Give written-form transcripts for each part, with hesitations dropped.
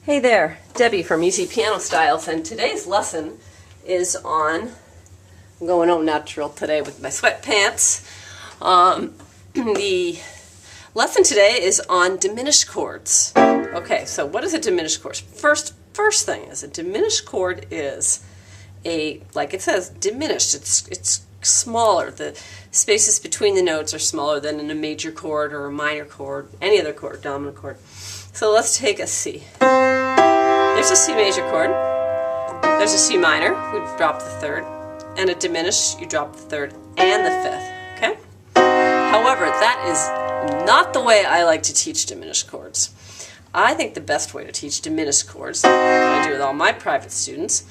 Hey there, Debbie from Easy Piano Styles, and today's lesson is on, I'm going au natural today with my sweatpants. The lesson today is on diminished chords. Okay, so what is a diminished chord? First thing is a diminished chord is like it says, diminished. It's smaller. The spaces between the notes are smaller than in a major chord or a minor chord, any other chord, dominant chord. So let's take a C. There's a C major chord, there's a C minor, we drop the third, and a diminished, you drop the third and the fifth, okay? However, that is not the way I like to teach diminished chords. I think the best way to teach diminished chords, what I do with all my private students,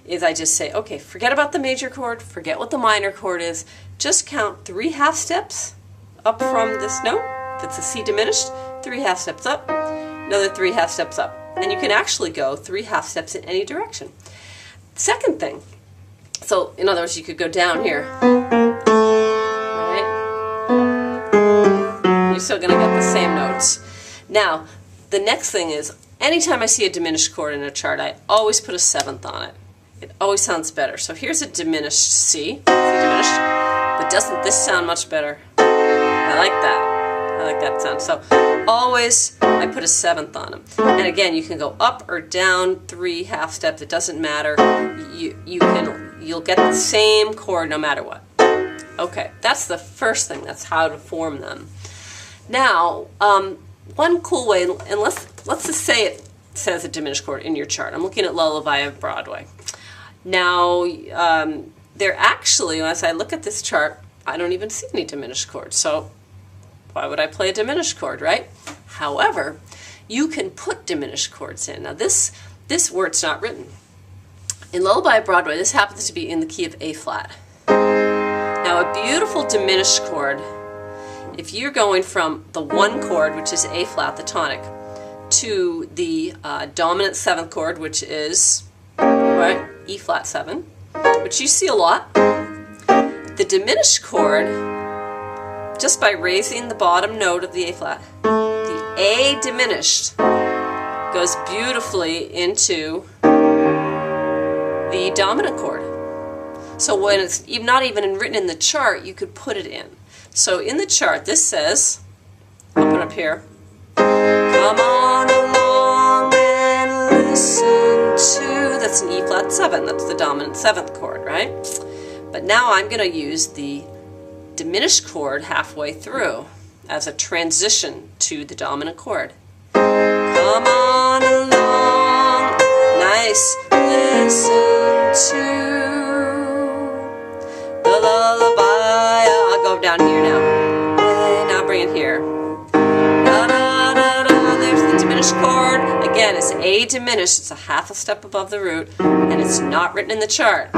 is I just say, okay, forget about the major chord, forget what the minor chord is, just count 3 half steps up from this note. If it's a C diminished, 3 half steps up, another 3 half steps up. And you can actually go 3 half steps in any direction. Second thing, so in other words, you could go down here, right? You're still going to get the same notes. Now, the next thing is, anytime I see a diminished chord in a chart, I always put a 7th on it. It always sounds better. So here's a diminished C diminished, but doesn't this sound much better? I like that. I like that sound. So always I put a 7th on them. And again, you can go up or down 3 half steps. It doesn't matter. You'll get the same chord no matter what. Okay, that's the first thing. That's how to form them. Now, one cool way, and let's just say it says a diminished chord in your chart. I'm looking at Lullaby of Broadway. Now, they're actually, as I look at this chart, I don't even see any diminished chords. So why would I play a diminished chord, right? However, you can put diminished chords in. Now this where it's not written. In Lullaby of Broadway, this happens to be in the key of A flat. Now a beautiful diminished chord, if you're going from the 1 chord, which is A flat, the tonic, to the dominant 7th chord, which is right, E flat 7, which you see a lot, the diminished chord, just by raising the bottom note of the A flat, the A diminished goes beautifully into the dominant chord. So when it's not even written in the chart, you could put it in. So in the chart, this says, I'll put it up here, come on along and listen to, that's an E flat 7, that's the dominant 7th chord, right? But now I'm going to use the diminished chord halfway through as a transition to the dominant chord. Come on along, nice, listen to the lullaby. I'll go down here now. Okay, now bring it here. Da, da, da, da. There's the diminished chord. Again, it's A diminished. It's a half a step above the root, and it's not written in the chart.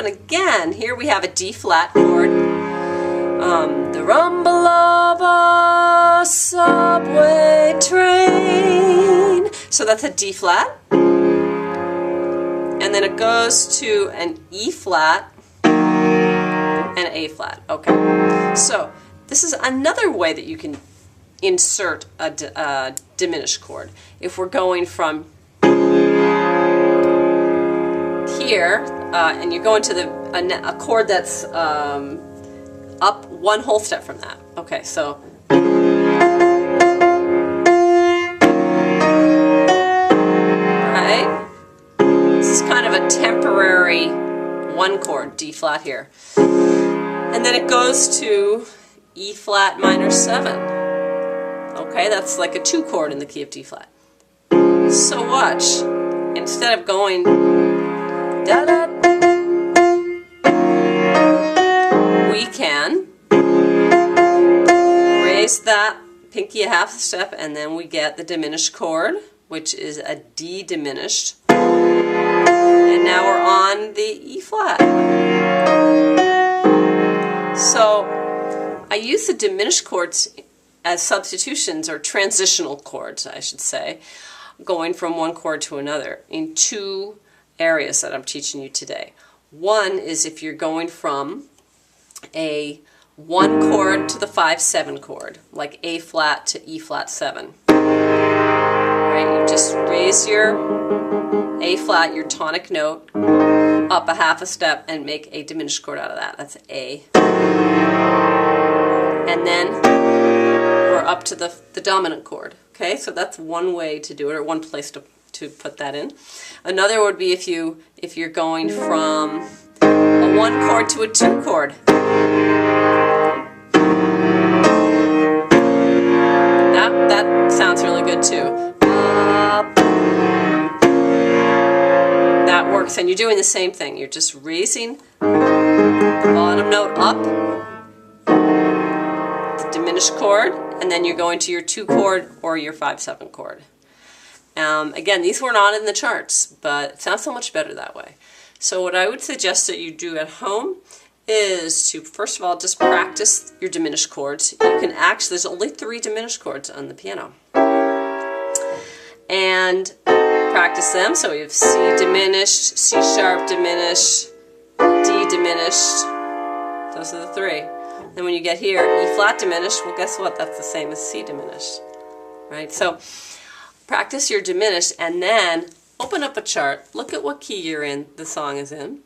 Again, here we have a D flat chord. The rumble of a subway train. So that's a D flat. And then it goes to an E flat and A flat. Okay. So this is another way that you can insert a diminished chord. If we're going from here, and you're going to a chord that's up 1 whole step from that. Okay, so right, this is kind of a temporary 1 chord, D flat here, and then it goes to E flat minor 7. Okay, that's like a 2 chord in the key of D flat. So watch, instead of going da da, we can raise that pinky a half step, and then we get the diminished chord, which is a D diminished, and now we're on the E flat. So I use the diminished chords as substitutions, or transitional chords I should say, going from 1 chord to another in 2 areas that I'm teaching you today. One is if you're going from a 1 chord to the 5/7 chord, like A flat to E flat 7. Right? You just raise your A flat, your tonic note, up a half a step and make a diminished chord out of that. That's A. And then we're up to the dominant chord. Okay, so that's one way to do it, or one place to put that in. Another would be if you're going from a 1 chord to a 2 chord. That sounds really good too. That works, and you're doing the same thing. You're just raising the bottom note up, the diminished chord, and then you're going to your 2 chord or your 5/7 chord. Again, these were not in the charts, but it sounds so much better that way. So what I would suggest that you do at home is to, first of all, just practice your diminished chords. You can actually, there's only 3 diminished chords on the piano. And practice them. So we have C diminished, C sharp diminished, D diminished. Those are the 3. And when you get here, E flat diminished, well, guess what? That's the same as C diminished. Right? So practice your diminished, and then open up a chart. Look at what key you're in, the song is in.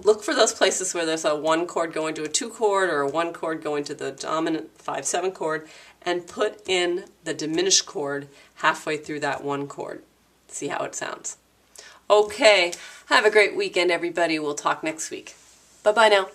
Look for those places where there's a 1 chord going to a 2 chord or a 1 chord going to the dominant 5/7 chord, and put in the diminished chord halfway through that 1 chord. See how it sounds. Okay, have a great weekend, everybody. We'll talk next week. Bye-bye now.